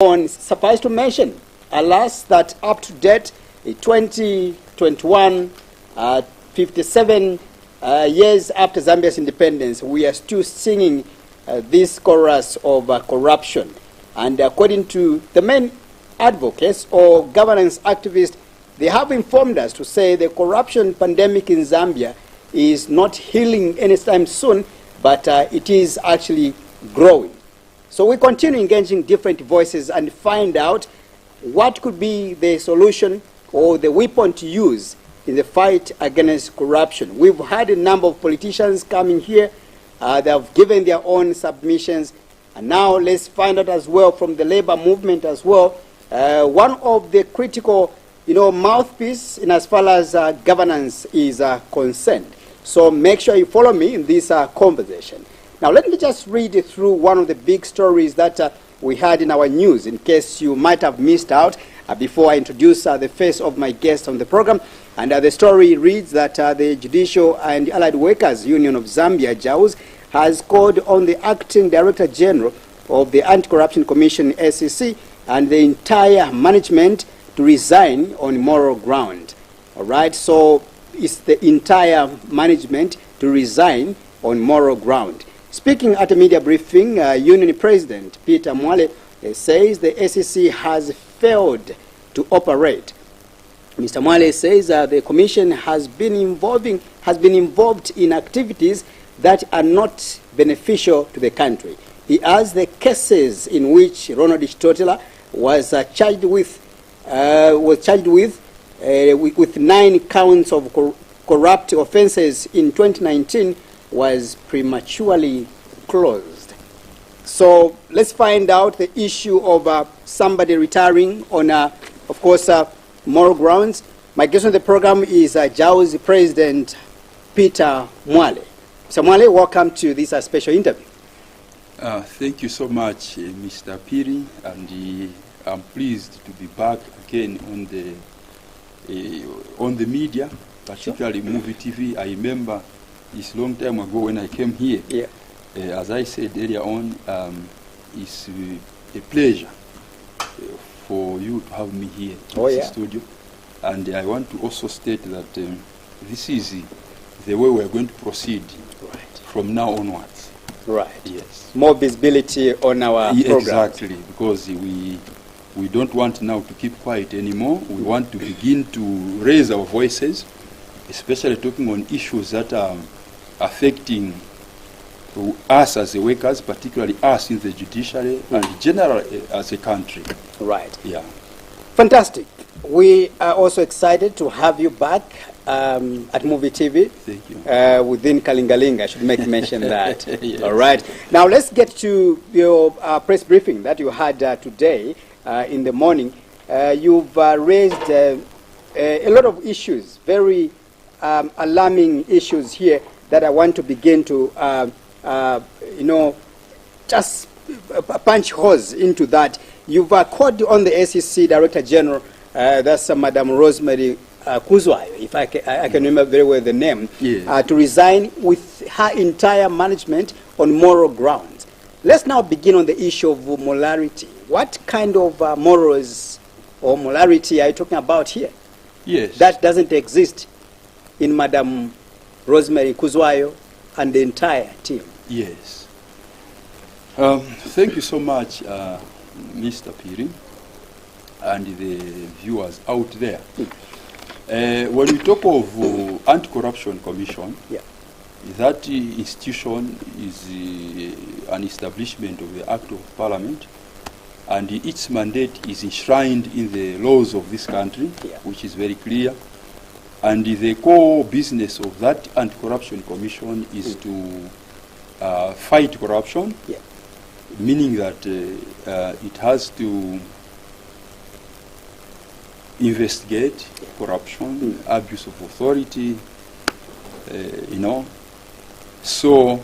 on. Suffice to mention, alas, that up to date, 2021, 57 years after Zambia's independence, we are still singing this chorus of corruption. And according to the main advocates or governance activists, they have informed us to say the corruption pandemic in Zambia is not healing anytime soon, but it is actually growing. So we continue engaging different voices and find out what could be the solution or the weapon to use in the fight against corruption. We've had a number of politicians coming here. They have given their own submissions. And now let's find out as well from the labor movement as well, one of the critical mouthpiece in as far as governance is concerned. So make sure you follow me in this conversation. Now let me just read through one of the big stories that we had in our news, in case you might have missed out before I introduce the face of my guest on the program. And the story reads that the Judicial and Allied Workers Union of Zambia, JAWUZ, has called on the Acting Director General of the Anti-Corruption Commission, SEC, and the entire management to resign on moral ground. All right, so it's the entire management to resign on moral ground. Speaking at a media briefing, Union President Peter Mwale says the SEC has failed to operate. Mr. Mwale says the Commission has been involved in activities that are not beneficial to the country. He adds the cases in which Ronald Chitotela was charged with 9 counts of corrupt offenses in 2019 was prematurely closed. So let's find out the issue of somebody retiring on, of course, moral grounds. My guest on the program is JAWUZ President Peter Mwale. Mr. Mwale, welcome to this special interview. Thank you so much, Mr. Piri, and I'm pleased to be back again on the media, particularly sure. Muvi TV. I remember this long time ago when I came here. Yeah. As I said earlier on, it's a pleasure for you to have me here in the studio. And I want to also state that this is the way we are going to proceed from now onwards. Right. Yes. More visibility on our program. Exactly, because we don't want now to keep quiet anymore. We want to begin to raise our voices, especially talking on issues that are affecting us as the workers, particularly us in the judiciary and generally as a country. Right. Yeah. Fantastic. We are also excited to have you back at Muvi TV. Thank you. Within Kalingalinga, I should make mention that. Yes. All right. Now let's get to your press briefing that you had today in the morning. You've raised a lot of issues, very alarming issues here that I want to begin to, just punch holes into that. You've called on the SEC Director General, that's Madam Rosemary Kuzwayo, if I can remember very well the name, yes. To resign with her entire management on moral grounds. Let's now begin on the issue of morality. What kind of morals or morality are you talking about here? Yes. That doesn't exist in Madam Rosemary Kuzwayo and the entire team. Yes. Thank you so much, Mr. Piri, and the viewers out there. When we talk of Anti-Corruption Commission, that institution is an establishment of the Act of Parliament, and its mandate is enshrined in the laws of this country, which is very clear. And the core business of that Anti-Corruption Commission is to fight corruption, meaning that it has to investigate corruption, abuse of authority, So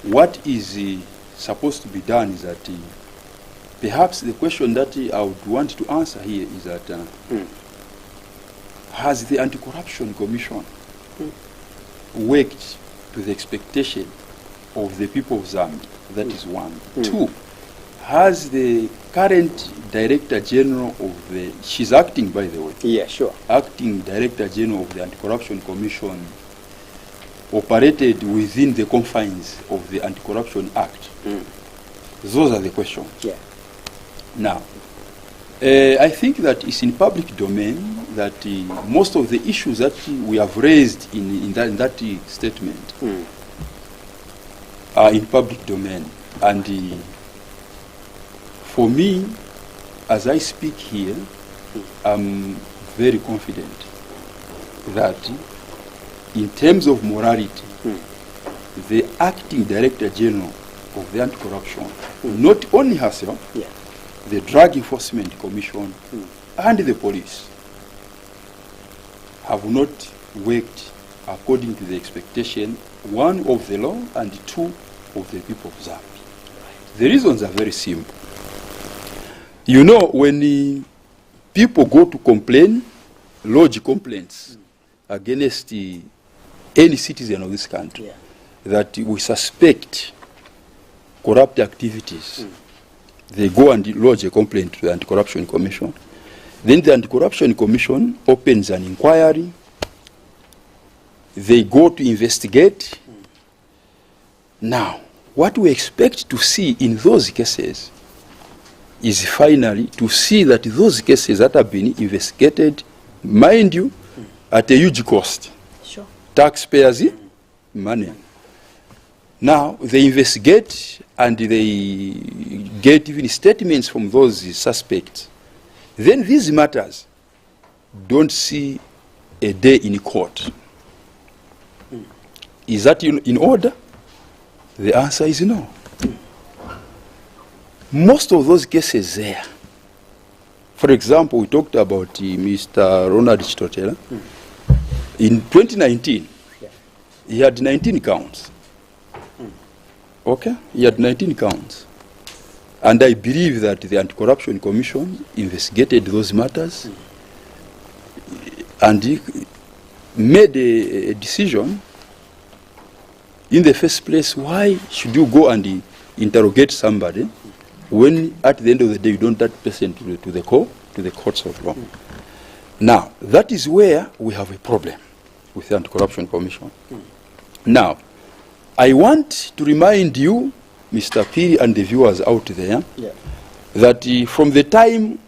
what is supposed to be done is that perhaps the question that I would want to answer here is that has the Anti-Corruption Commission worked to the expectation of the people of Zambia? That is one. Two, has the current Director General of the, she's acting, by the way. Yeah, sure. Acting Director General of the Anti-Corruption Commission operated within the confines of the Anti-Corruption Act? Those are the questions. Yeah. Now, I think that it's in public domain that most of the issues that we have raised in that statement are in public domain. And for me, as I speak here, I'm very confident that in terms of morality, the acting Director General of the Anti-Corruption, not only herself, the Drug Enforcement Commission and the police have not worked according to the expectation, one, of the law, and two, of the people of Zambia. The reasons are very simple. You know, when people go to complain, lodge complaints against any citizen of this country, that we suspect corrupt activities, they go and lodge a complaint to the Anti-Corruption Commission. Then the Anti-Corruption Commission opens an inquiry. They go to investigate. Now, what we expect to see in those cases is finally to see that those cases that have been investigated, mind you, at a huge cost. Sure. Taxpayers' money. Now, they investigate and they get even statements from those suspects. Then these matters don't see a day in court. Is that in order? The answer is no. Most of those cases there, for example, we talked about Mr. Ronald Chitotela. In 2019, he had 19 counts. Okay? He had 19 counts. And I believe that the Anti-Corruption Commission investigated those matters and he made a decision. In the first place, why should you go and interrogate somebody when at the end of the day you don't that person to the courts of law? Now, that is where we have a problem with the Anti-Corruption Commission. Now, I want to remind you, Mr. Piri and the viewers out there, that from the time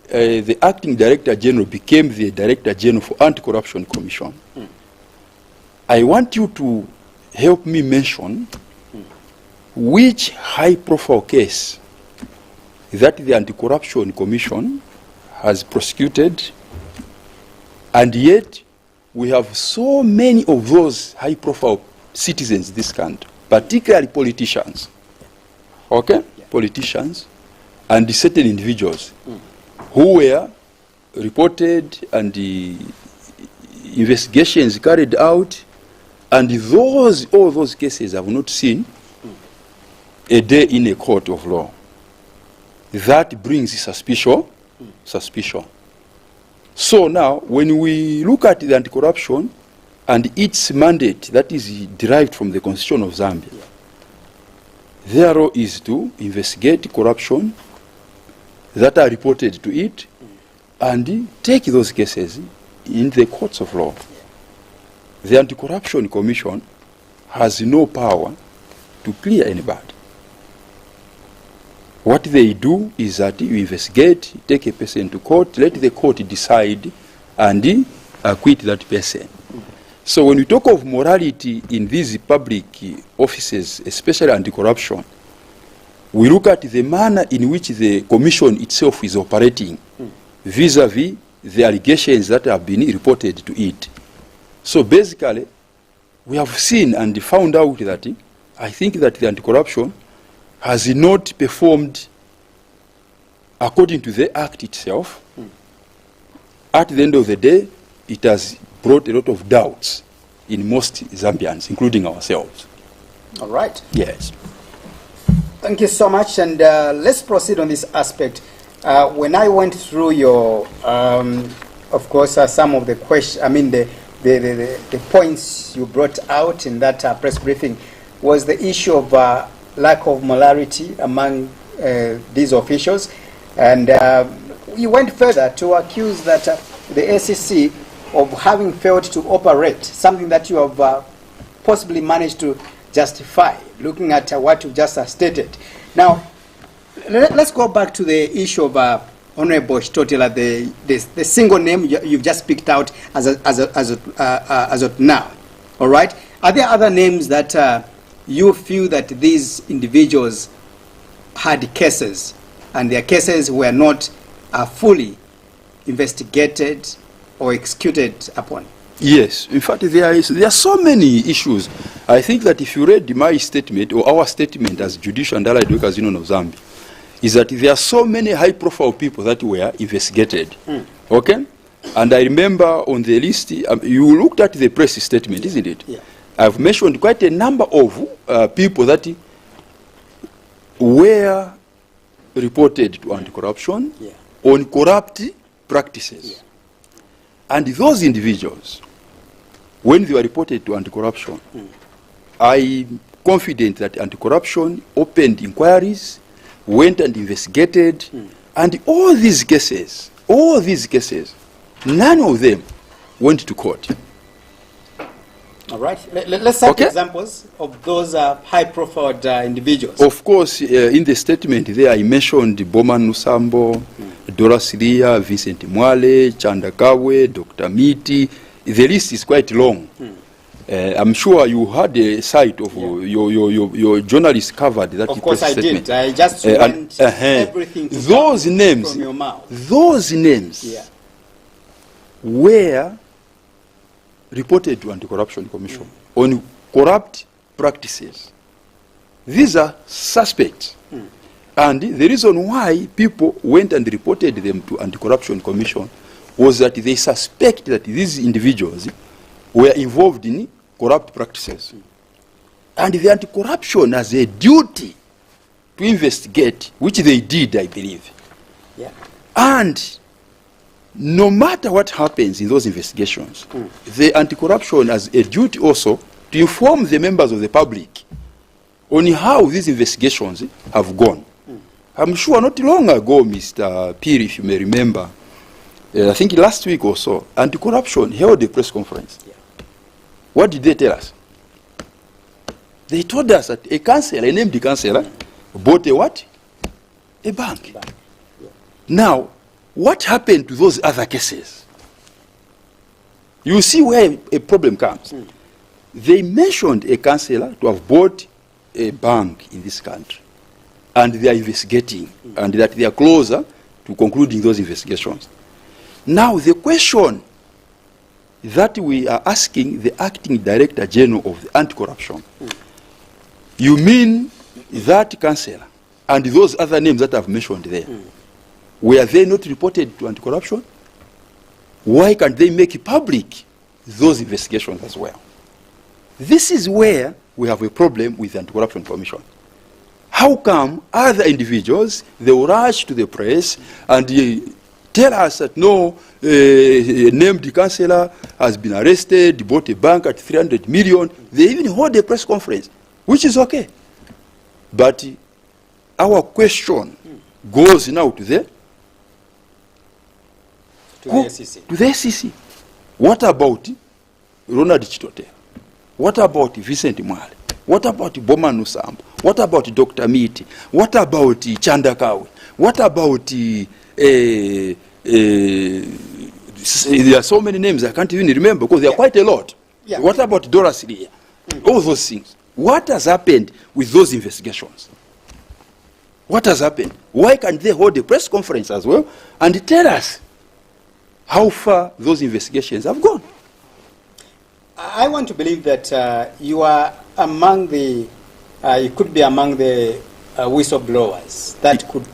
the acting Director General became the Director General for Anti-Corruption Commission, I want you to help me mention which high-profile case that the Anti-Corruption Commission has prosecuted, and yet we have so many of those high-profile citizens in this country, particularly politicians, okay? Politicians and certain individuals who were reported and the investigations carried out, and all those cases have not seen a day in a court of law. That brings suspicion. So now, when we look at the anti-corruption and its mandate that is derived from the Constitution of Zambia, their role is to investigate corruption that are reported to it and take those cases in the courts of law. The Anti-Corruption Commission has no power to clear anybody. What they do is that you investigate, take a person to court, let the court decide and acquit that person. So when we talk of morality in these public offices, especially anti-corruption, we look at the manner in which the commission itself is operating vis-a-vis the allegations that have been reported to it. So basically, we have seen and found out that I think that the anti-corruption has not performed according to the act itself. At the end of the day, it has brought a lot of doubts in most Zambians, including ourselves. All right. Yes. Thank you so much, and let's proceed on this aspect. When I went through your, of course, some of the questions, I mean the points you brought out in that press briefing was the issue of lack of morality among these officials. And we went further to accuse that the SEC of having failed to operate, something that you have possibly managed to justify, looking at what you just stated. Now, let's go back to the issue of Honorable Chitotela, the single name you've just picked out as of now. All right? Are there other names that you feel that these individuals had cases and their cases were not fully investigated or executed upon? Yes, in fact, there are so many issues. I think that if you read my statement or our statement as Judicial and Allied Workers Union of Zambia, is that there are so many high-profile people that were investigated. Okay? And I remember on the list, you looked at the press statement, isn't it? Yeah. I've mentioned quite a number of people that were reported to anti-corruption on corrupt practices. Yeah. And those individuals, when they were reported to anti-corruption, I'm confident that anti-corruption opened inquiries, went and investigated, and all these cases, none of them went to court. All right. Let's have examples of those high-profile individuals. Of course, in the statement there I mentioned Bowman Nusambo, Doris Lia, Vincent Mwale, Chandakawe, Dr. Miti. The list is quite long. I'm sure you had a sight of your journalist covered that. Of course I did. I just went everything to those names from your mouth. Those names were reported to Anti-Corruption Commission on corrupt practices. These are suspects. And the reason why people went and reported them to Anti-Corruption Commission was that they suspect that these individuals were involved in corrupt practices. And the anti-corruption has a duty to investigate, which they did, I believe. Yeah. And no matter what happens in those investigations, the anti-corruption has a duty also to inform the members of the public on how these investigations have gone. I'm sure not long ago, Mr. Piri, if you may remember, I think last week or so, anti-corruption held a press conference. What did they tell us? They told us that a councillor, a named councillor, bought a what? A bank. Now, what happened to those other cases? You see where a problem comes. They mentioned a councillor to have bought a bank in this country, and they are investigating, and that they are closer to concluding those investigations. Now, the question that we are asking the acting director general of the anti-corruption, you mean that councillor and those other names that I've mentioned there, were they not reported to anti-corruption? Why can't they make public those investigations as well? This is where we have a problem with the Anti-Corruption Commission. How come other individuals, they will rush to the press and tell us that no, named councillor has been arrested, bought a bank at 300 million. They even hold a press conference, which is okay. But our question goes now to the SEC. To the SEC. What about Ronald Chitotela? What about Vincent Mwale? What about Bowman Nusambo? What about Dr. Miti? What about Chandakawe? What about there are so many names I can't even remember because there are quite a lot. What about Doris Lia? All those things. What has happened with those investigations? What has happened? Why can't they hold a press conference as well and tell us how far those investigations have gone? I want to believe that you are among the, you could be among the whistleblowers that could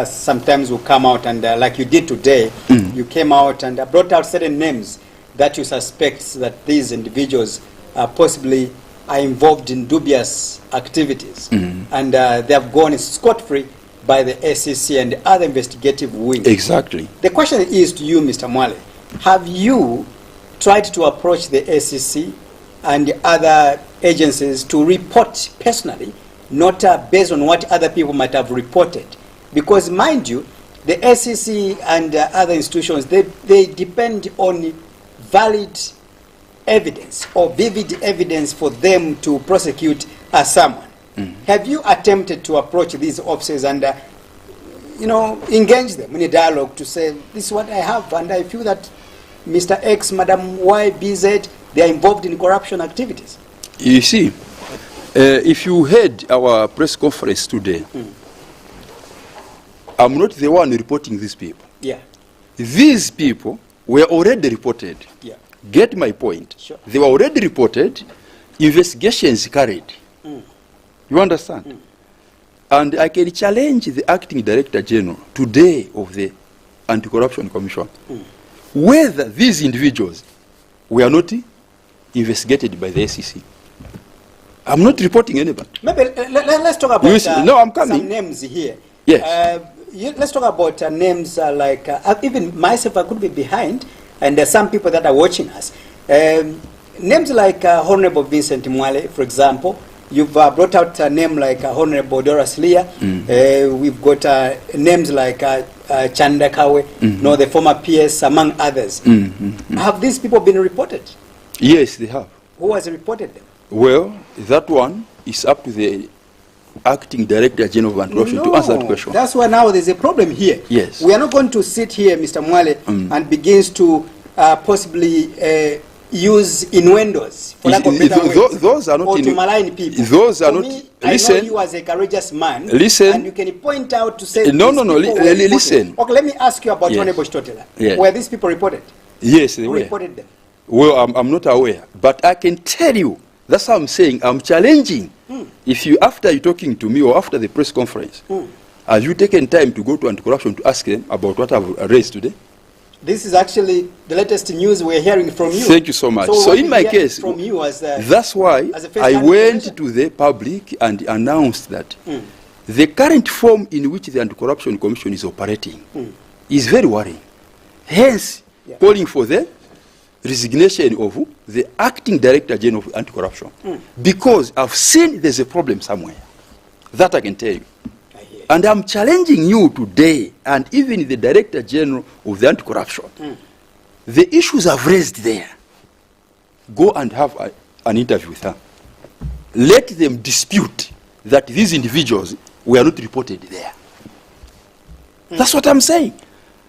sometimes will come out and like you did today, you came out and brought out certain names that you suspect that these individuals possibly are involved in dubious activities. And they have gone scot-free by the SEC and the other investigative wing. Exactly. The question is to you, Mr. Mwale, have you tried to approach the SEC and the other agencies to report personally not based on what other people might have reported. Because mind you, the SEC and other institutions, they depend on valid evidence or vivid evidence for them to prosecute someone. Have you attempted to approach these officers and engage them in a dialogue to say, this is what I have, and I feel that Mr. X, Madam Y, BZ, they are involved in corruption activities? You see, if you heard our press conference today, I'm not the one reporting these people. Yeah. These people were already reported. Yeah. Get my point? Sure. They were already reported, investigations carried. You understand? And I can challenge the acting director general today of the Anti-Corruption Commission whether these individuals were not investigated by the SEC. I'm not reporting anybody. Maybe let's talk about no, I'm coming. Some names here. Yes. Let's talk about names like, even myself, I could be behind, and there's some people that are watching us. Names like Honorable Vincent Mwale, for example. You've brought out a name like Honorable Doris Leah. We've got names like Chanda Kawe, the former PS, among others. Have these people been reported? Yes, they have. Who has reported them? Well, that one is up to the acting director general of Anti-Corruption to answer that question. That's why now there's a problem here. Yes. We are not going to sit here, Mr. Mwale, and begins to possibly use innuendos, for lack of better words, those are not or to malign people. Those are for not. Me, listen. I know you as a courageous man. Listen. And you can point out to say. No. Listen. Okay, let me ask you about Yes. Honorable Stotela. Yes. Were these people reported? Yes, they Who were. reported them? Well, I'm not aware, but I can tell you. That's how I'm saying. I'm challenging. If you, after you talking to me or after the press conference, have you taken time to go to Anti-Corruption to ask them about what I've raised today? This is actually the latest news we're hearing from you. Thank you so much. So in my case, from you as that's why I went to the public and announced that the current form in which the Anti-Corruption Commission is operating is very worrying. Hence, calling for the resignation of the acting director general of Anti-Corruption. Because I've seen there's a problem somewhere. That I can tell you. And I'm challenging you today, and even the Director General of the Anti-Corruption, the issues I've raised there, go and have an interview with her. Let them dispute that these individuals were not reported there. That's what I'm saying.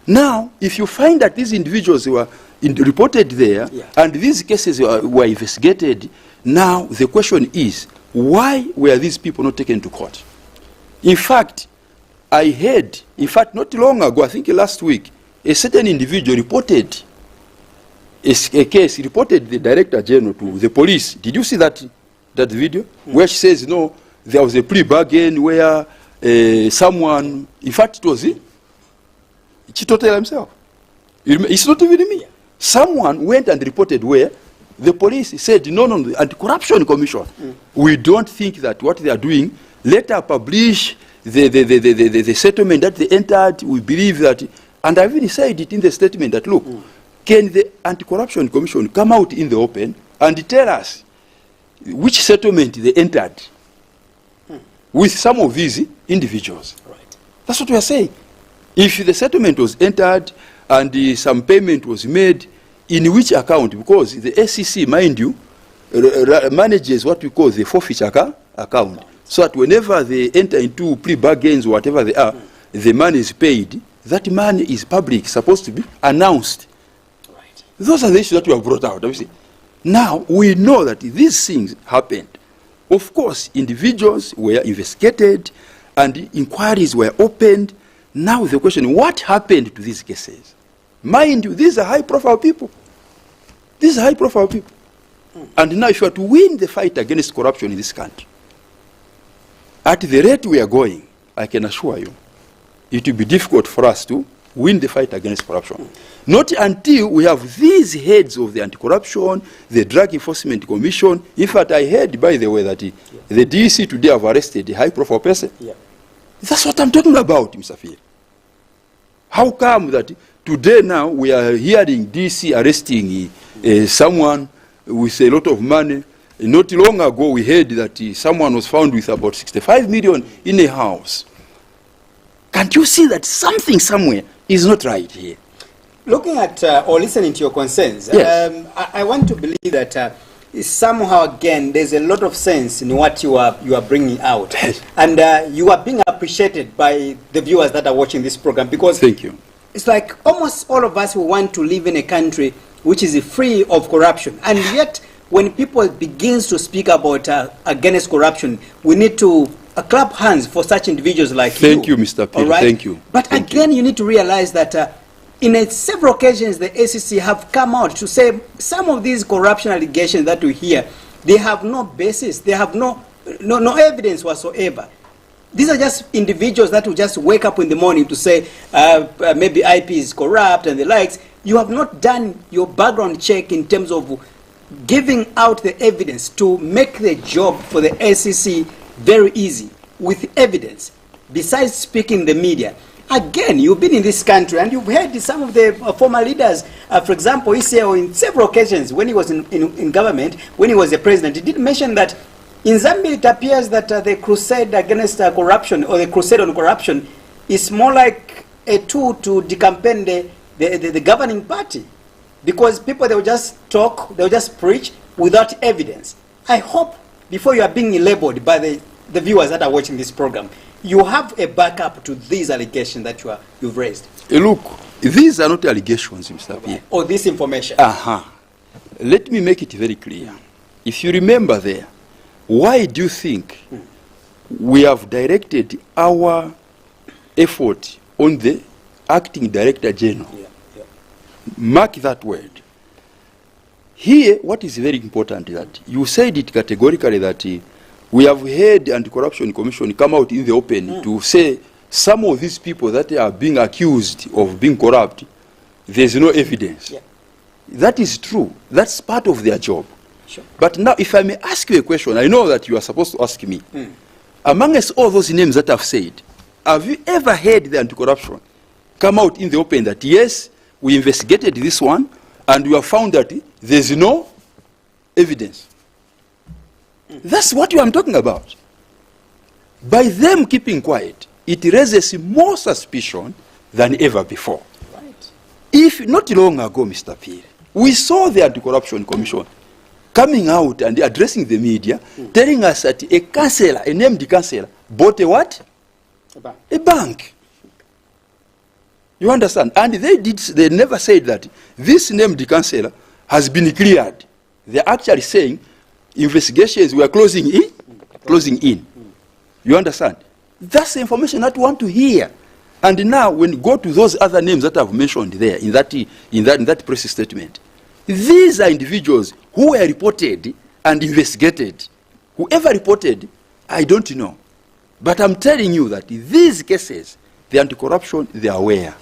Now, if you find that these individuals were reported there, and these cases were investigated, now the question is, why were these people not taken to court? In fact, I heard, in fact, not long ago, I think last week, a certain individual reported a case, reported the Director General to the police. Did you see that video? Where she says, no, there was a plea bargain where someone, in fact, it was Chitotela himself. It's not even me. Someone went and reported where the police said, no, the Anti-Corruption Commission, we don't think that what they are doing, let her publish the settlement that they entered. We believe that, and I've even said it in the statement that, look, can the Anti-Corruption Commission come out in the open and tell us which settlement they entered with some of these individuals? Right. That's what we are saying. If the settlement was entered and some payment was made, in which account? Because the SEC, mind you, manages what we call the forfeiture account. So that whenever they enter into plea bargains or whatever they are, the money is paid. That money is public, supposed to be announced. Right. Those are the issues that we have brought out. Obviously. Now, we know that these things happened. Of course, individuals were investigated and inquiries were opened. Now the question, what happened to these cases? Mind you, these are high-profile people. These are high-profile people. And now if you are to win the fight against corruption in this country, at the rate we are going, I can assure you, it will be difficult for us to win the fight against corruption. Not until we have these heads of the Anti-Corruption, the Drug Enforcement Commission. In fact, I heard, by the way, that the DC today have arrested a high-profile person. That's what I'm talking about, Mr. Phil. How come that today now we are hearing DC arresting someone with a lot of money, Not long ago, we heard that someone was found with about 65 million in a house. Can't you see that something somewhere is not right here? Looking at or listening to your concerns, yes. I want to believe that somehow again there's a lot of sense in what you are bringing out, yes. And you are being appreciated by the viewers that are watching this program, because thank you. It's like almost all of us who want to live in a country which is free of corruption, and yet when people begins to speak about against corruption, we need to clap hands for such individuals like you. Thank you, Mr. Piri. Right? Thank you. But Thank again, you need to realize that in several occasions the ACC have come out to say some of these corruption allegations that we hear, they have no basis, they have no evidence whatsoever. These are just individuals that will just wake up in the morning to say maybe IP is corrupt and the likes. You have not done your background check in terms of giving out the evidence to make the job for the ACC very easy with evidence, besides speaking in the media. Again, you've been in this country and you've heard some of the former leaders. For example, Iseo, in several occasions when he was in government, when he was a president, he did mention that in Zambia it appears that the crusade against corruption, or the crusade on corruption, is more like a tool to decampaign the governing party. Because people, they will just talk, they will just preach without evidence. I hope before you are being labeled by the viewers that are watching this program, you have a backup to these allegations that you've raised. Look, these are not allegations, Mr. P. Or this information. Let me make it very clear. If you remember there, why do you think we have directed our effort on the acting director general? Mark that word. Here, what is very important is that you said it categorically that we have heard Anti-Corruption Commission come out in the open to say some of these people that are being accused of being corrupt, there's no evidence. Yeah. That is true. That's part of their job. Sure. But now, if I may ask you a question, I know that you are supposed to ask me. Amongst all those names that I've said, have you ever heard the Anti-Corruption come out in the open that, yes, we investigated this one, and we have found that there's no evidence? That's what I'm talking about. By them keeping quiet, it raises more suspicion than ever before. Right. If not long ago, Mr. Piri, we saw the Anti-Corruption Commission coming out and addressing the media, telling us that a councillor, a named councillor, bought a what? A bank. You understand? And they never said that this named councillor has been cleared. They're actually saying investigations were closing in. You understand? That's the information that we want to hear. And now, when you go to those other names that I've mentioned there in that press statement, these are individuals who were reported and investigated. Whoever reported, I don't know. But I'm telling you that these cases, the Anti-Corruption, they are aware.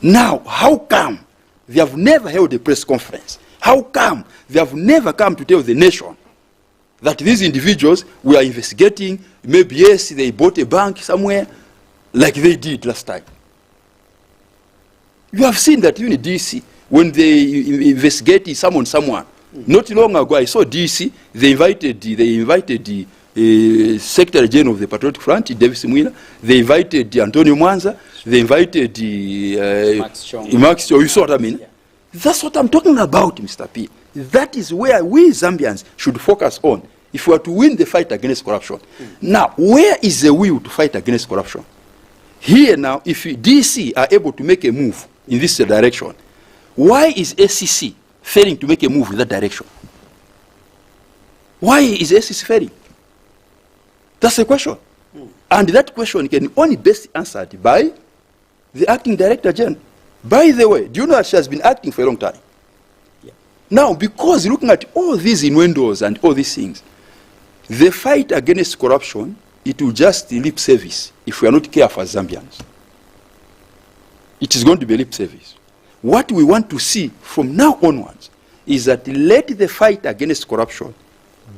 Now, how come they have never held a press conference? How come they have never come to tell the nation that these individuals we are investigating, maybe yes, they bought a bank somewhere, like they did last time? You have seen that even in DC, when they investigated someone, not long ago, I saw DC, they invited the Secretary General of the Patriotic Front, Davis Mwale, they invited Antonio Mwanza, they invited Max Chong. You saw what I mean? Yeah. That's what I'm talking about, Mr. P. That is where we Zambians should focus on if we are to win the fight against corruption. Now, where is the will to fight against corruption? Here now, if DC are able to make a move in this direction, why is ACC failing to make a move in that direction? Why is ACC failing? That's the question. And that question can only best answered by the acting director general. By the way, do you know that she has been acting for a long time? Yeah. Now, because looking at all these innuendos and all these things, the fight against corruption, it will just be lip service if we are not careful as Zambians. It is going to be lip service. What we want to see from now onwards is that let the fight against corruption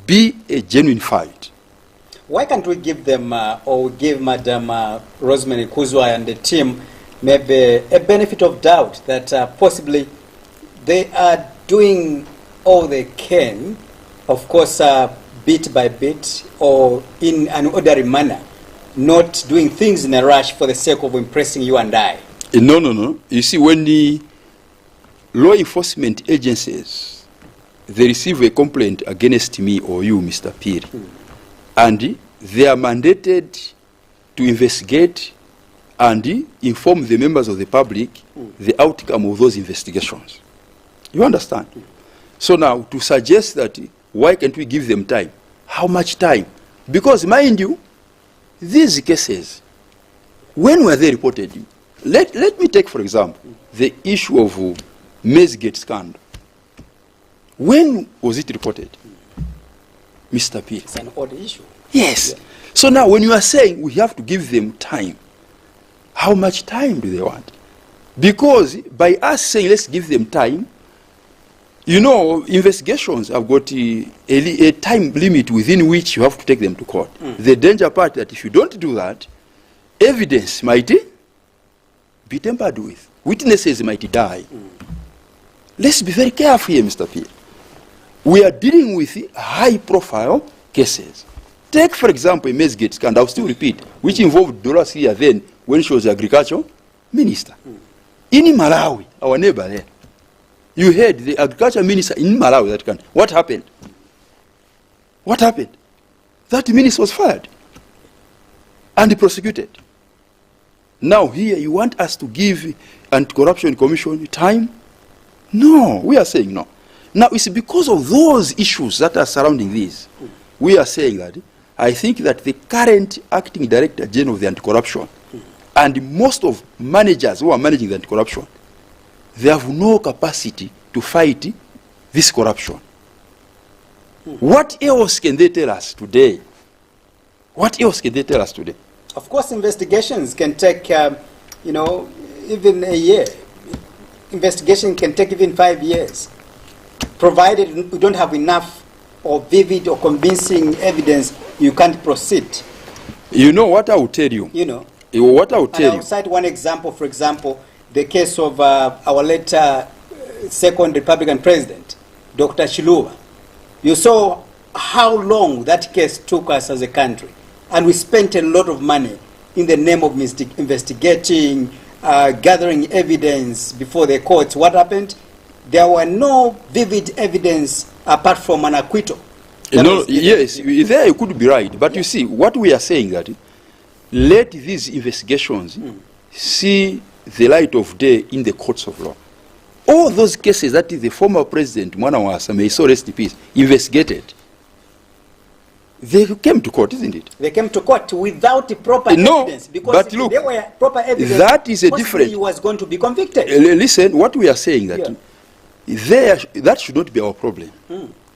be a genuine fight. Why can't we give them, or give Madam Rosemary Kuzwa and the team maybe a benefit of doubt that possibly they are doing all they can, of course, bit by bit or in an orderly manner, not doing things in a rush for the sake of impressing you and I. No. You see, when the law enforcement agencies, they receive a complaint against me or you, Mr. Piri, and they are mandated to investigate and inform the members of the public the outcome of those investigations. You understand? So now, to suggest that, why can't we give them time? How much time? Because, mind you, these cases, when were they reported? Let me take, for example, the issue of Maizegate scandal. When was it reported? Mr. P. It's an odd issue. Yes. Yeah. So now, when you are saying we have to give them time, how much time do they want? Because by us saying let's give them time, you know, investigations have got a time limit within which you have to take them to court. The danger part that if you don't do that, evidence might be tampered with. Witnesses might die. Let's be very careful here, Mr. P. We are dealing with high-profile cases. Take, for example, a Maizegate scandal, I'll still repeat, which involved Dorothea then when she was the agriculture minister. In Malawi, our neighbor there, you heard the agriculture minister in Malawi, that country. What happened? What happened? That minister was fired and prosecuted. Now here you want us to give Anti-Corruption Commission time? No, we are saying no. Now it's because of those issues that are surrounding this. We are saying that I think that the current acting director general of the anti-corruption and most of managers who are managing the anti-corruption, they have no capacity to fight this corruption. What else can they tell us today? What else can they tell us today? Of course, investigations can take, you know, even a year. Investigation can take even 5 years, provided we don't have enough or vivid or convincing evidence. You can't proceed. You know what I will tell you? You know. What I will tell you. I'll cite one example. For example, the case of our late second Republican president, Dr. Chiluba. You saw how long that case took us as a country. And we spent a lot of money in the name of investigating, gathering evidence before the courts. What happened? There were no vivid evidence apart from an acquittal. No, yes, there you could be right. But you see, what we are saying that let these investigations see the light of day in the courts of law. All those cases that the former president, Mwale, may so rest in peace, investigated, they came to court, isn't it? They came to court without the proper evidence. Because but if look, there were proper evidence, that is a different. He was going to be convicted. Listen, what we are saying that that should not be our problem.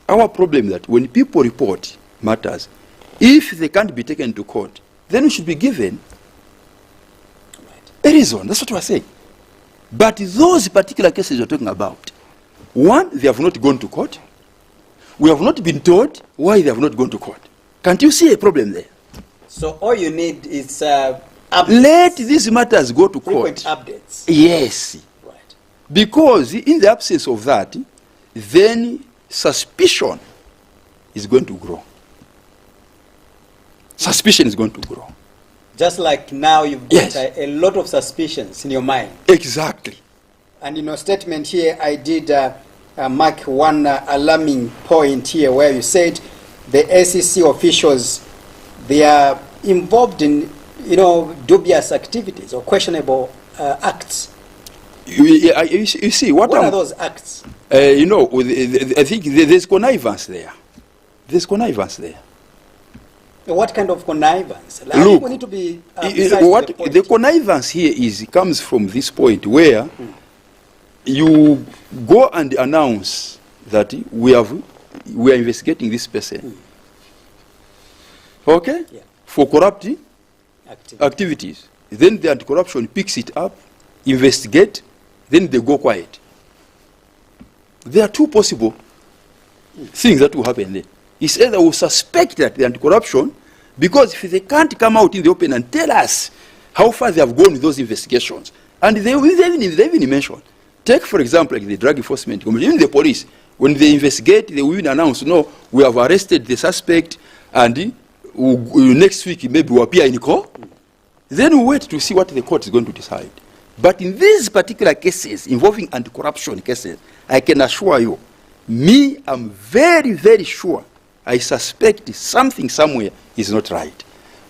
Our problem is that when people report matters, if they can't be taken to court, then we should be given a reason. That's what we are saying. But those particular cases you're talking about, one, they have not gone to court. We have not been told why they have not gone to court. Can't you see a problem there? So all you need is let these matters go to court. Updates. Yes. Right. Because in the absence of that, then suspicion is going to grow. Suspicion is going to grow. Just like now you've got a lot of suspicions in your mind. Exactly. And in your statement here, I did mark one alarming point here where you said the SEC officials, they are involved in, you know, dubious activities or questionable acts. You see, what are those acts? You know, I think there's connivance there. There's connivance there. What kind of connivance? Like, look, we need to be the connivance here comes from this point where you go and announce that we are investigating this person, okay, for corrupt activities. Then the anti-corruption picks it up, investigate, then they go quiet. There are two possible things that will happen there. It's either we suspect that the anti-corruption, because if they can't come out in the open and tell us how far they have gone with those investigations, and they even mention, take for example like the Drug Enforcement Commission, even the police, When they investigate, they will even announce, no, we have arrested the suspect, and next week maybe we'll appear in court. Then we wait to see what the court is going to decide. But in these particular cases involving anti-corruption cases, I can assure you, me, I'm very, very sure, I suspect something somewhere is not right.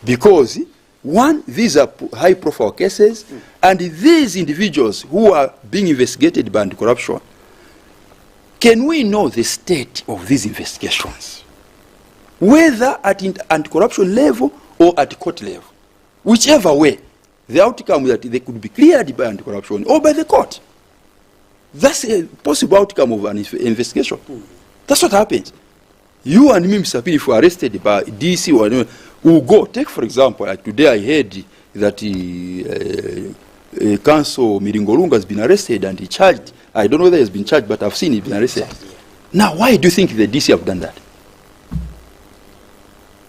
Because, one, these are high-profile cases, and these individuals who are being investigated by anti-corruption, can we know the state of these investigations? Whether at anti-corruption level or at court level. Whichever way, the outcome that they could be cleared by anti-corruption or by the court. That's a possible outcome of an investigation. That's what happens. You and me, Mr. P, if we are arrested by DC or whatever, we'll go. Take, for example, like today I heard that Council Miringolunga has been arrested and he charged. I don't know whether he has been charged, but I've seen him been arrested. Now, why do you think the DC have done that?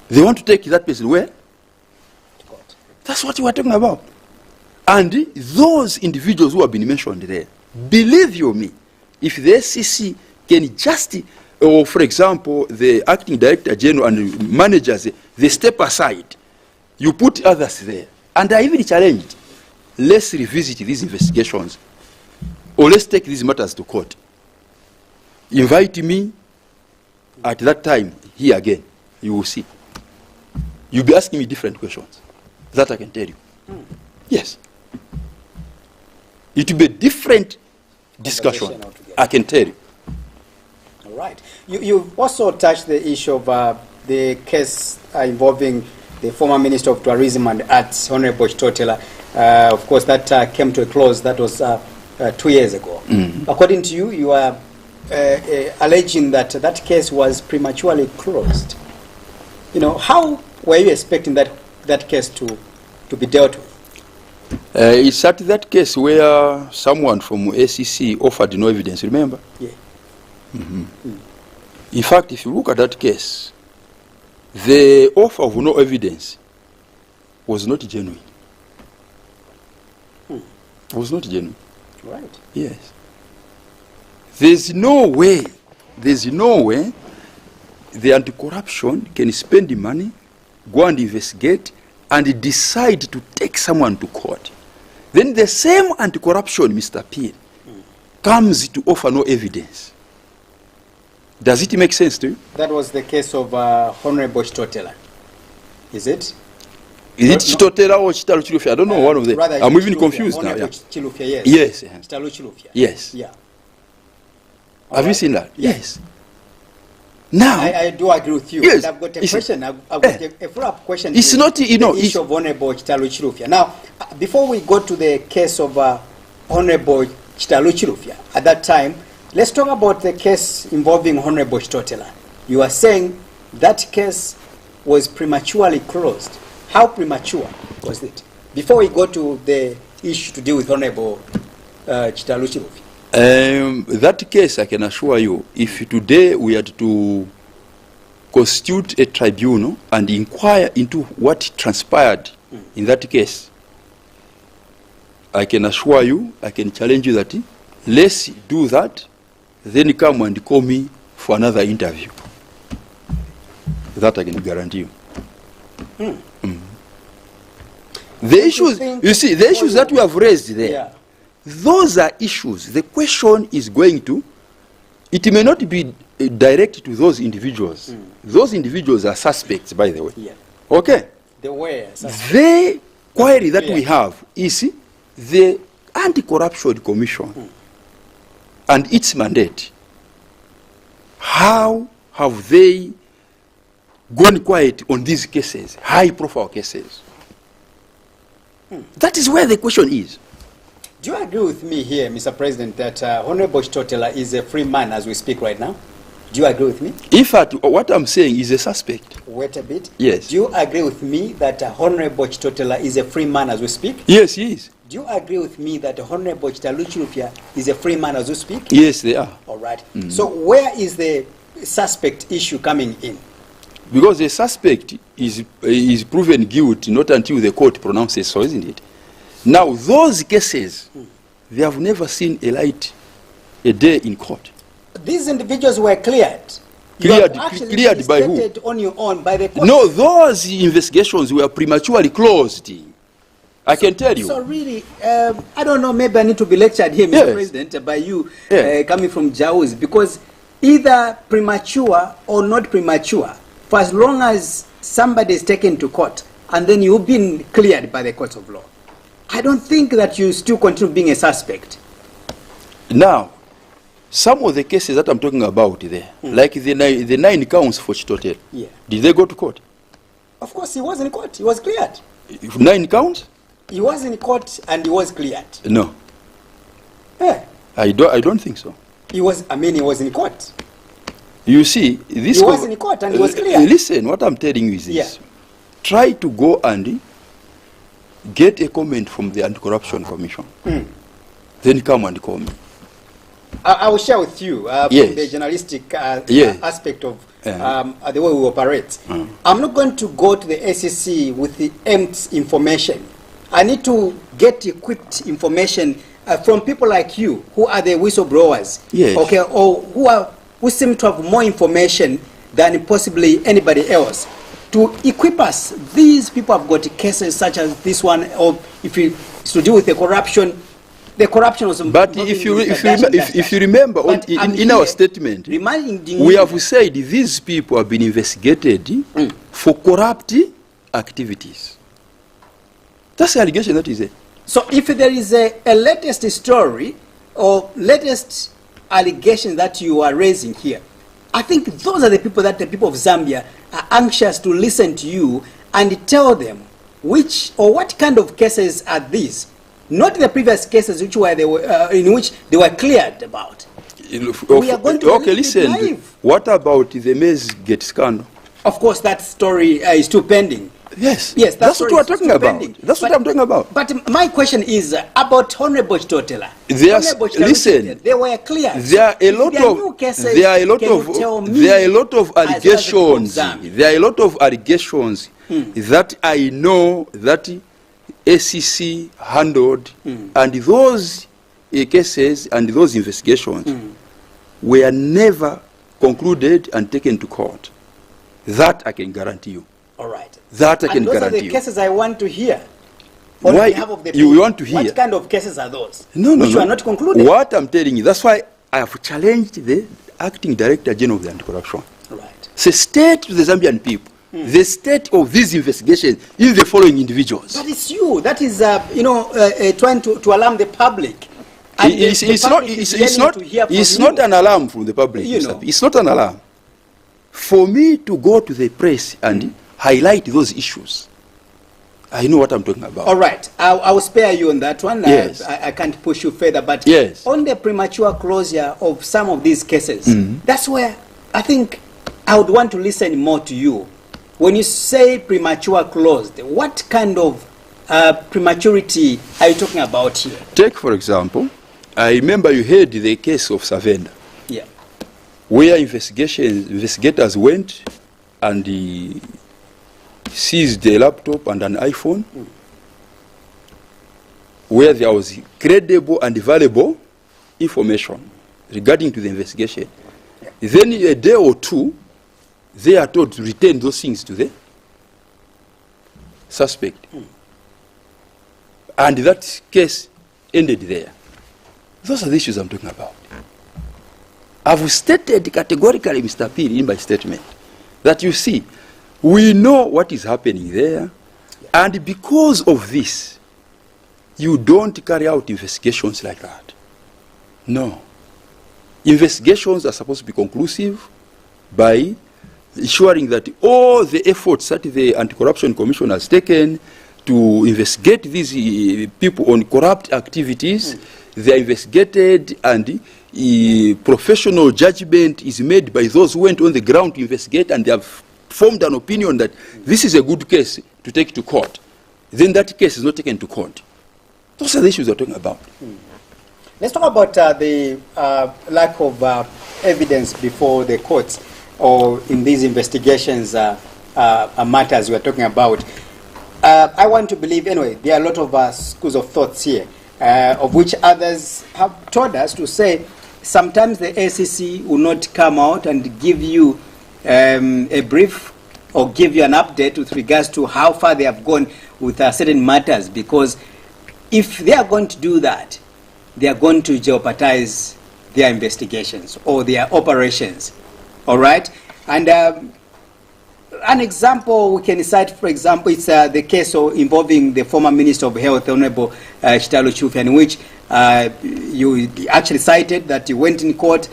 They want to take that person where? That's what we are talking about. And those individuals who have been mentioned there, believe you me, if the SCC can just, or for example, the acting director general and managers, they step aside, you put others there. And I even challenged, let's revisit these investigations, or let's take these matters to court. Invite me at that time here again. You will see. You'll be asking me different questions. That I can tell you. Yes. It will be a different discussion. I can tell you. All right. You've also touched the issue of the case involving the former Minister of Tourism and Arts, Honorable Chitotela. Of course, that came to a close. That was 2 years ago. According to you, you are alleging that that case was prematurely closed. You know, how were you expecting that case to be dealt with? It's at that case where someone from SEC offered no evidence, remember? Yeah. In fact, if you look at that case, the offer of no evidence was not genuine. It was not genuine. Right. Yes. There's no way the anti-corruption can spend the money, go and investigate, and decide to take someone to court. Then the same anti-corruption, Mr. P, comes to offer no evidence. Does it make sense to you? That was the case of Honorable Chitotela. Is it? Is it Chitotela or Chitalo Chilufya? I don't know, one of them. I'm even confused now. Yeah. Chilufya, yes. Yes. Chitalo Chilufya. Yes. Yeah. Have you seen that? Yes. Now, I do agree with you. Yes. I've got a question. I've got a follow-up question. It's not, you know, the issue of Honorable Chitalo Chilufya. Now, before we go to the case of Honorable Chitalo Chilufya, at that time, let's talk about the case involving Honorable Chitotela. You are saying that case was prematurely closed. How premature was it? Before we go to the issue to deal with Honorable Chitalo Chilufya. That case, I can assure you, if today we had to constitute a tribunal and inquire into what transpired in that case, I can assure you, I can challenge you that let's do that, then come and call me for another interview. That I can guarantee you. The issues, you see, the issues that we have raised there, Yeah. those are issues. The question is going to, it may not be direct to those individuals. Those individuals are suspects, by the way. Yeah. Okay? The way. The query that we have is the Anti-Corruption Commission and its mandate. How have they gone quiet on these cases, high-profile cases? That is where the question is. Do you agree with me here, Mr. President, that Honorable Chitotela is a free man as we speak right now? Do you agree with me? In fact, what I'm saying is a suspect. Wait a bit. Yes. Do you agree with me that Honorable Chitotela is a free man as we speak? Yes, he is. Do you agree with me that Honorable Chitalo Chilufya is a free man as we speak? Yes, they are. All right. So where is the suspect issue coming in? Because the suspect is proven guilty not until the court pronounces so, isn't it? Now, those cases, they have never seen a day in court. these individuals were cleared. Cleared by who? On your own by the court. No, those investigations were prematurely closed. I can tell you. So really, I don't know, maybe I need to be lectured here, Mr. President, by you coming from JAWUZ, because either premature or not premature, for as long as somebody is taken to court and then you've been cleared by the courts of law, I don't think that you still continue being a suspect. Now, some of the cases that I'm talking about there, like the 9 counts for Chitotel, did they go to court? Of course, he was in court. He was cleared. 9 counts? He was in court and he was cleared. No. Yeah. I don't think so. He was in court. You see, this he was in court and he was cleared. Listen, what I'm telling you is this. Try to go and get a comment from the Anti-Corruption Commission. Then come and call me. I will share with you from the journalistic aspect of the way we operate. I'm not going to go to the SEC with the empty information. I need to get equipped information from people like you, who are the whistleblowers, okay, or who seem to have more information than possibly anybody else, to equip us. These people have got cases such as this one, or if it's to do with the corruption was. But if you remember, in our statement, we have said these people have been investigated for corrupt activities. That's the allegation that is there. So if there is a latest story or latest allegation that you are raising here, I think those are the people that the people of Zambia are anxious to listen to you and tell them which or what kind of cases are these. Not the previous cases which were in which they were cleared about. We are going to listen. What about the Maize Gate scandal? Of course, that story is still pending. Yes, that's what we're talking about. That's what I'm talking about. But my question is about Honorable Chitotela. Listen, they were cleared. There are a lot of allegations. There are a lot of allegations that I know that SEC handled, and those cases and those investigations were never concluded and taken to court. That I can guarantee you. All right. That I can guarantee you. Those are the cases I want to hear. On behalf of the people. You want to hear? What kind of cases are those? Which are not concluded? What I'm telling you, that's why I have challenged the Acting Director General of the Anti-Corruption. Right. Say, state to the Zambian people the state of these investigations in the following individuals. But it's you that is, trying to alarm the public. It's not an alarm from the public. It's not an alarm. For me to go to the press and highlight those issues, I know what I'm talking about. All right. I will spare you on that one. Yes. I can't push you further. But on the premature closure of some of these cases, that's where I think I would want to listen more to you. When you say premature closed, what kind of prematurity are you talking about here? Take, for example, I remember you heard the case of Savenda. Yeah. Where investigators went and seized a laptop and an iPhone, where there was credible and valuable information regarding to the investigation. Then a day or two, they are told to return those things to the suspect. And that case ended there. Those are the issues I'm talking about. I've stated categorically, Mr. Piri, in my statement, that you see, we know what is happening there, and because of this, you don't carry out investigations like that. No. Investigations are supposed to be conclusive by ensuring that all the efforts that the Anti-Corruption Commission has taken to investigate these people on corrupt activities, they are investigated, and professional judgment is made by those who went on the ground to investigate, and they have formed an opinion that this is a good case to take to court. Then that case is not taken to court. Those are the issues we're talking about. Let's talk about the lack of evidence before the courts or in these investigations matters we're talking about. I want to believe, anyway, there are a lot of schools of thoughts here, of which others have told us to say sometimes the ACC will not come out and give you a brief or give you an update with regards to how far they have gone with certain matters, because if they are going to do that, they are going to jeopardize their investigations or their operations. All right? And an example we can cite, for example, it's the case involving the former Minister of Health, Honorable Chitalo Chufya, in which you actually cited that he went in court.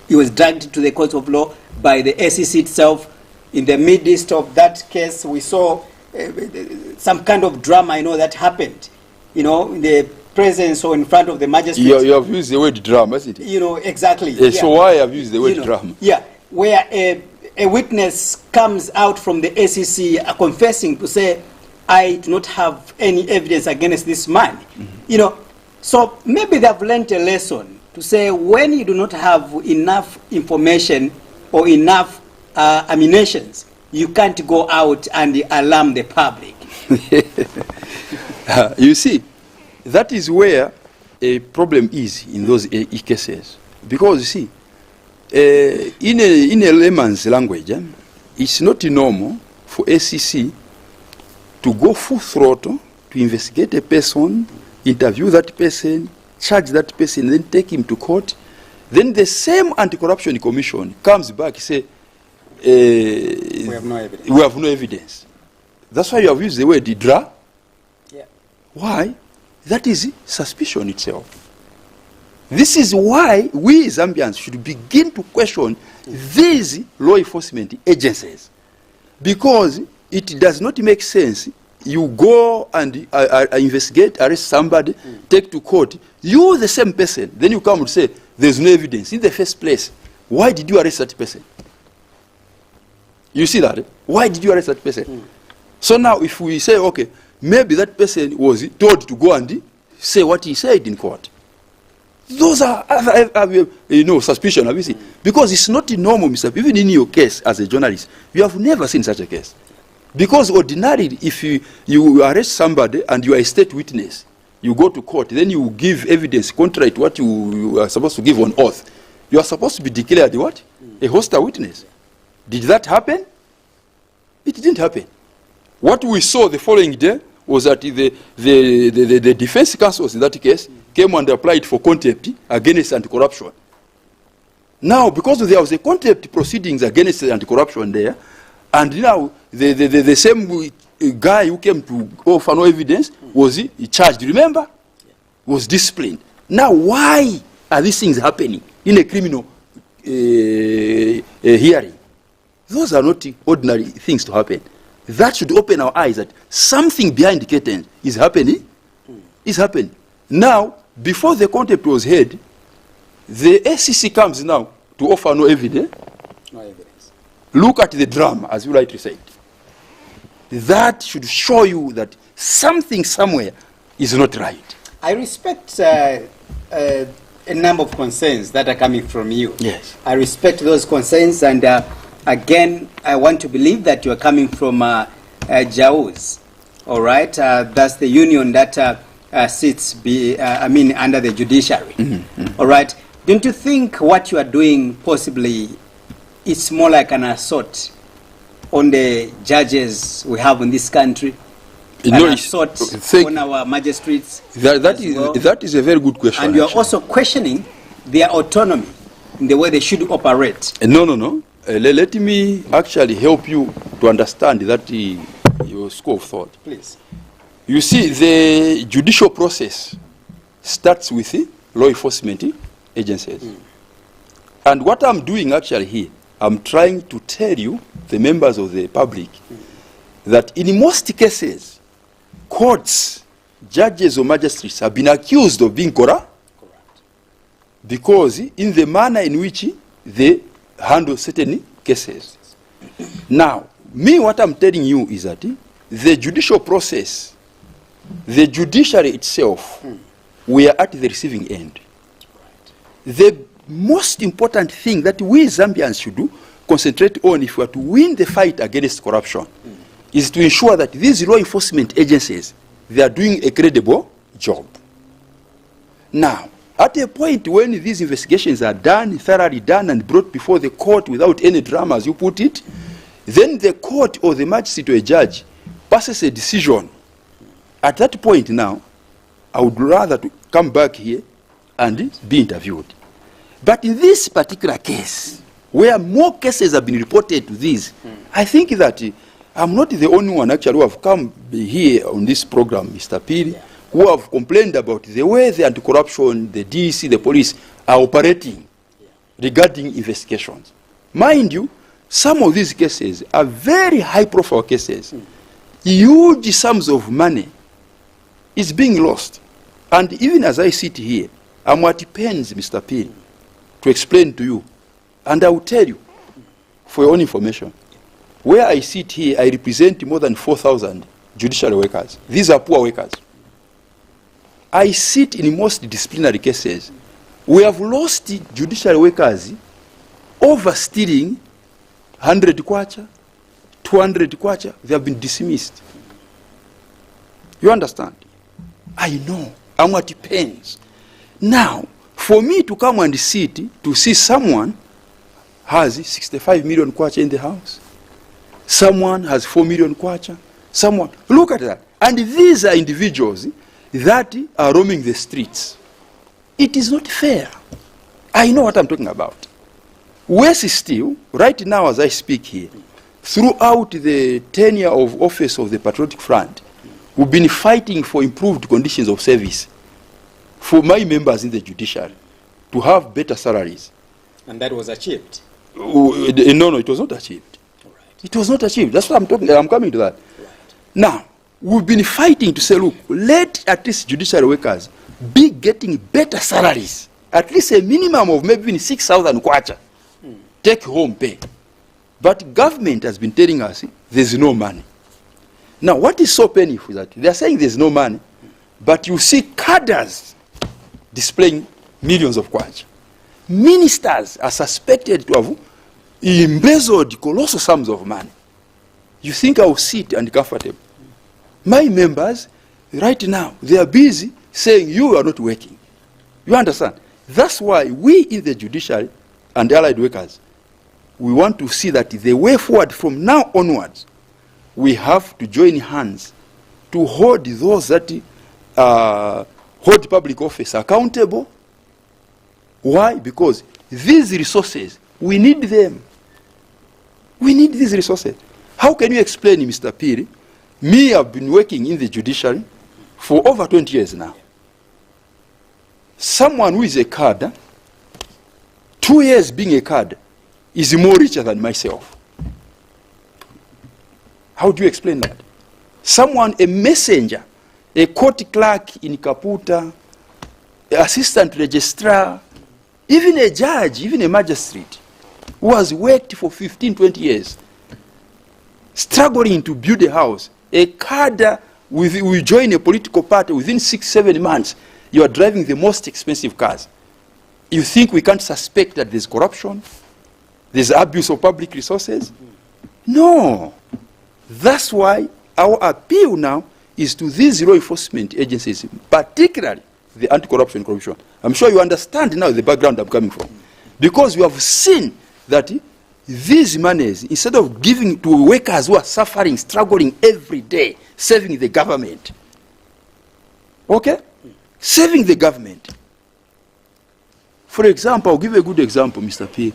He was dragged to the court of law by the ACC itself. In the midst of that case, we saw some kind of drama, that happened, in the presence or in front of the magistrate. You have used the word drama, isn't it? Exactly. Yeah. So why have you used the word drama? Yeah, where a witness comes out from the ACC confessing to say, I do not have any evidence against this man. Mm-hmm. So maybe they have learned a lesson to say when you do not have enough information or enough ammunitions, you can't go out and alarm the public. You see, that is where a problem is in those cases. Because, you see, in a layman's language, it's not normal for ACC to go full throttle to investigate a person, interview that person, charge that person, then take him to court. Then the same Anti-Corruption Commission comes back and say, we have no evidence. We have no evidence. That's why you have used the word DRA. Yeah. Why? That is suspicion itself. This is why we Zambians should begin to question these law enforcement agencies. Because it does not make sense. You go and investigate, arrest somebody, take to court. You, the same person, then you come and say, there's no evidence. In the first place, why did you arrest that person? You see that? Why did you arrest that person? So now if we say, okay, maybe that person was told to go and say what he said in court. Those are, suspicion, have you seen? Because it's not normal, Mr. Even in your case as a journalist, you have never seen such a case. Because ordinarily, if you arrest somebody and you are a state witness, you go to court, then you give evidence contrary to what you are supposed to give on oath. You are supposed to be declared what? A hostile witness. Did that happen? It didn't happen. What we saw the following day was that the defense counsels in that case came and applied for contempt against anti-corruption. Now, because there was a contempt proceedings against anti-corruption there, and now the same guy who came to offer no evidence was charged, remember? Was disciplined. Now, why are these things happening in a criminal hearing? Those are not ordinary things to happen. That should open our eyes that something behind the curtain is happening. Is happening. Now, before the contempt was heard, the ACC comes now to offer no evidence. No evidence. Look at the drama, as you rightly said. That should show you that something somewhere is not right. I respect a number of concerns that are coming from you. Yes. I respect those concerns, and again, I want to believe that you are coming from JAWUZ. All right? That's the union that sits under the judiciary. All right? Don't you think what you are doing possibly is more like an assault on the judges we have in this country? An assault on our magistrates? That is a very good question. And you are also questioning their autonomy in the way they should operate. No. Let me actually help you to understand that your school of thought. Please. You see, the judicial process starts with law enforcement agencies. And what I'm doing actually here, I'm trying to tell you, the members of the public, that in most cases, courts, judges or magistrates have been accused of being corrupt. Because in the manner in which they handle certain cases. Now, what I'm telling you is that the judicial process, the judiciary itself, we are at the receiving end. The most important thing that we Zambians should do, concentrate on if we are to win the fight against corruption, is to ensure that these law enforcement agencies, they are doing a credible job. Now, At a point when these investigations are done, thoroughly done and brought before the court without any drama, as you put it, then the court or the magistrate or a judge passes a decision. At that point now, I would rather to come back here and be interviewed. But in this particular case, where more cases have been reported to this, I think that I'm not the only one actually who have come here on this program, Mr. Piri, who have complained about the way the anti-corruption, the DC, the police are operating regarding investigations. Mind you, some of these cases are very high-profile cases. Huge sums of money is being lost. And even as I sit here, I'm at pains, Mr. Piri, to explain to you. And I will tell you, for your own information, where I sit here, I represent more than 4,000 judicial workers. These are poor workers. I sit in most disciplinary cases. We have lost judicial workers over stealing 100 kwacha, 200 kwacha. They have been dismissed. You understand? I know. I'm at pains. Now, for me to come and sit to see someone has 65 million kwacha in the house, someone has 4 million kwacha, someone, look at that. And these are individuals that are roaming the streets. It is not fair. I know what I'm talking about. Worse still, right now as I speak here, throughout the tenure of office of the Patriotic Front, we've been fighting for improved conditions of service for my members in the judiciary to have better salaries. And that was achieved? No, it was not achieved. Right. It was not achieved. That's what I'm talking. I'm coming to that. Right. Now, we've been fighting to say, look, let at least judiciary workers be getting better salaries. At least a minimum of maybe 6,000 kwacha. Take home pay. But government has been telling us there's no money. Now, what is so painful is that they're saying there's no money, but you see cadres displaying millions of kwacha. Ministers are suspected to have embezzled colossal sums of money. You think I will sit and comfortable? My members, right now, they are busy saying you are not working. You understand? That's why we in the judiciary and allied workers, we want to see that the way forward from now onwards, we have to join hands to hold those that hold public office accountable. Why? Because these resources, we need them. We need these resources. How can you explain, Mr. Piri? Me, I've been working in the judiciary for over 20 years now. Someone who is a cadre, 2 years being a cadre, is more richer than myself. How do you explain that? Someone, a messenger, a court clerk in Kaputa, assistant registrar, even a judge, even a magistrate, who has worked for 15, 20 years, struggling to build a house, a cadre, we join a political party within 6, 7 months, you are driving the most expensive cars. You think we can't suspect that there's corruption? There's abuse of public resources? No. That's why our appeal now is to these law enforcement agencies, particularly the anti-corruption commission. I'm sure you understand now the background I'm coming from. Because we have seen that these monies, instead of giving to workers who are suffering, struggling every day, saving the government. Okay? Saving the government. For example, I'll give you a good example, Mr. P.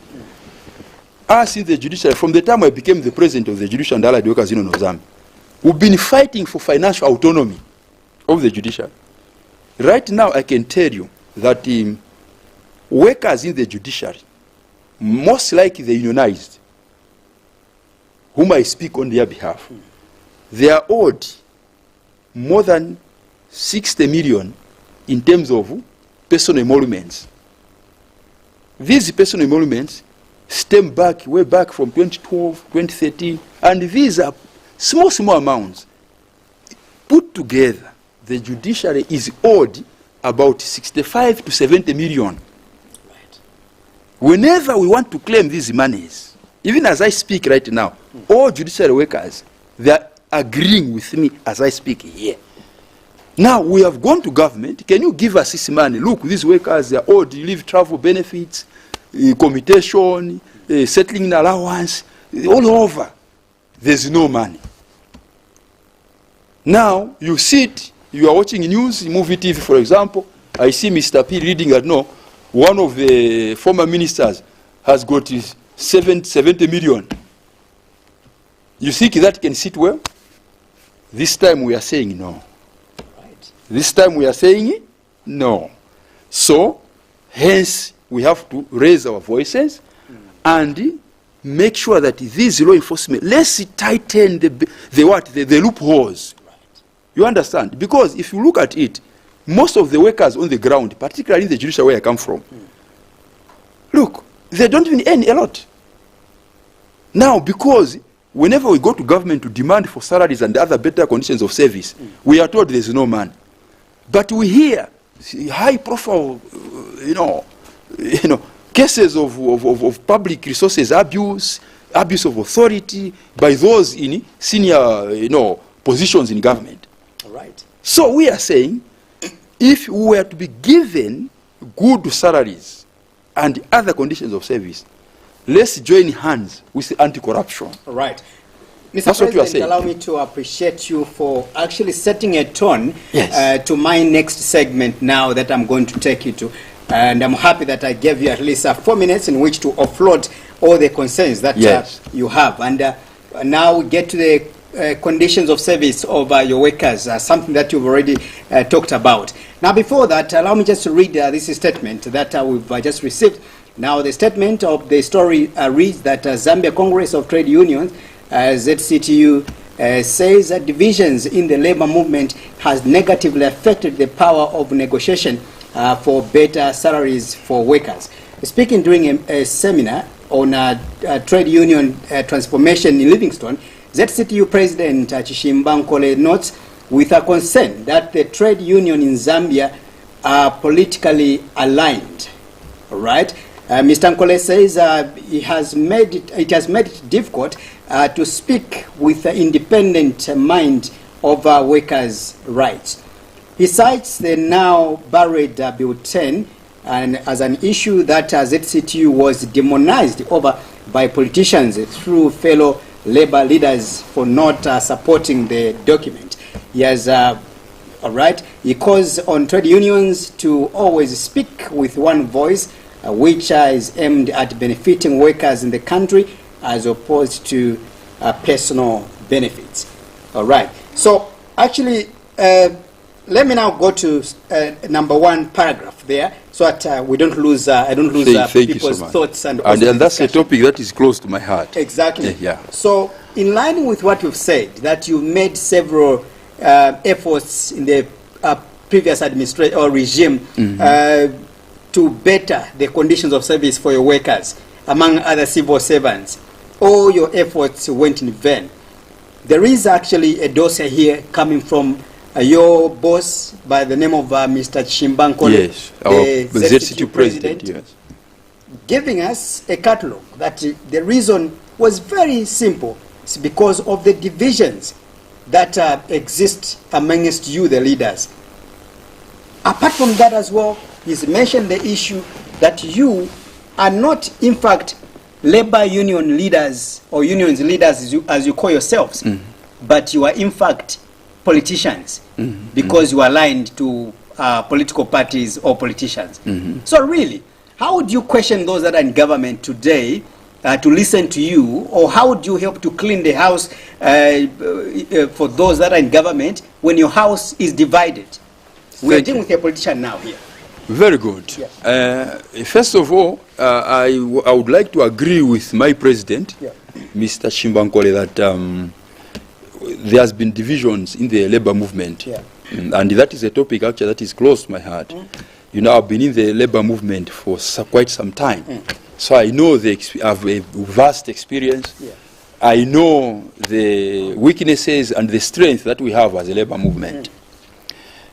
Us in the judiciary, from the time I became the president of the Judicial and Allied Workers Union of Zambia, we've been fighting for financial autonomy of the judiciary. Right now, I can tell you that workers in the judiciary, most likely the unionized, whom I speak on their behalf, they are owed more than 60 million in terms of personal emoluments. These personal emoluments stem back, way back from 2012, 2013, and these are small, small amounts. Put together, the judiciary is owed about 65 to 70 million. Right. Whenever we want to claim these monies, even as I speak right now, all judiciary workers, they are agreeing with me as I speak here. Now we have gone to government. Can you give us this money? Look, these workers are old leave travel benefits, commutation, settling allowance, all over. There's no money. Now you sit, you are watching news, Muvi TV, for example. I see Mr. P reading that no, one of the former ministers has got 70 million. You think that can sit well? This time we are saying no. Right. This time we are saying no. So, hence, we have to raise our voices and make sure that these law enforcement, let's tighten the loopholes. Right. You understand? Because if you look at it, most of the workers on the ground, particularly in the judicial where I come from, look, they don't even earn a lot. Now, because whenever we go to government to demand for salaries and other better conditions of service, we are told there's no money. But we hear high-profile, cases of public resources abuse of authority by those in senior, positions in government. Right. So we are saying, if we were to be given good salaries and other conditions of service, let's join hands with anti-corruption. Right. Mr. That's what you are saying. Allow me to appreciate you for actually setting a tone Yes. to my next segment now that I'm going to take you to. And I'm happy that I gave you at least 4 minutes in which to offload all the concerns that Yes. you have. And now we get to the conditions of service of your workers, something that you've already talked about. Now, before that, allow me just to read this statement that we've just received. Now, the statement of the story reads that Zambia Congress of Trade Unions, ZCTU, says that divisions in the labor movement has negatively affected the power of negotiation for better salaries for workers. Speaking during a seminar on trade union transformation in Livingstone, ZCTU President Chishimba Nkole notes with a concern that the trade union in Zambia are politically aligned. All right. Mr. Nkole says it has made it difficult to speak with the independent mind of workers' rights. He cites the now buried Bill 10 and as an issue that ZCTU was demonized over by politicians through fellow labor leaders for not supporting the document. He has, he calls on trade unions to always speak with one voice, which is aimed at benefiting workers in the country as opposed to personal benefits. All right. So actually, let me now go to number 1 paragraph there, so that we don't lose, I don't lose people's thoughts and that's a topic that is close to my heart. Exactly. Yeah. So, in line with what you've said, that you've made several efforts in the previous administration or regime to better the conditions of service for your workers, among other civil servants. All your efforts went in vain. There is actually a dossier here coming from your boss by the name of Mr. Chishimba Nkole, yes, our ZCTU president, yes, giving us a catalog that the reason was very simple. It's because of the divisions that exist amongst you, the leaders. Apart from that as well, he's mentioned the issue that you are not, in fact, labor union leaders or unions leaders as you call yourselves, but you are, in fact, politicians because you are aligned to political parties or politicians. So really, how would you question those that are in government today to listen to you, or how would you help to clean the house for those that are in government when your house is divided? We are dealing with a politician now here. Very good. Yes. First of all, I would like to agree with my president, Mr. Chishimba Nkole, that there has been divisions in the labor movement. And that is a topic actually that is close to my heart. You know, I've been in the labor movement for quite some time. So I know I have a vast experience. I know the weaknesses and the strength that we have as a labor movement.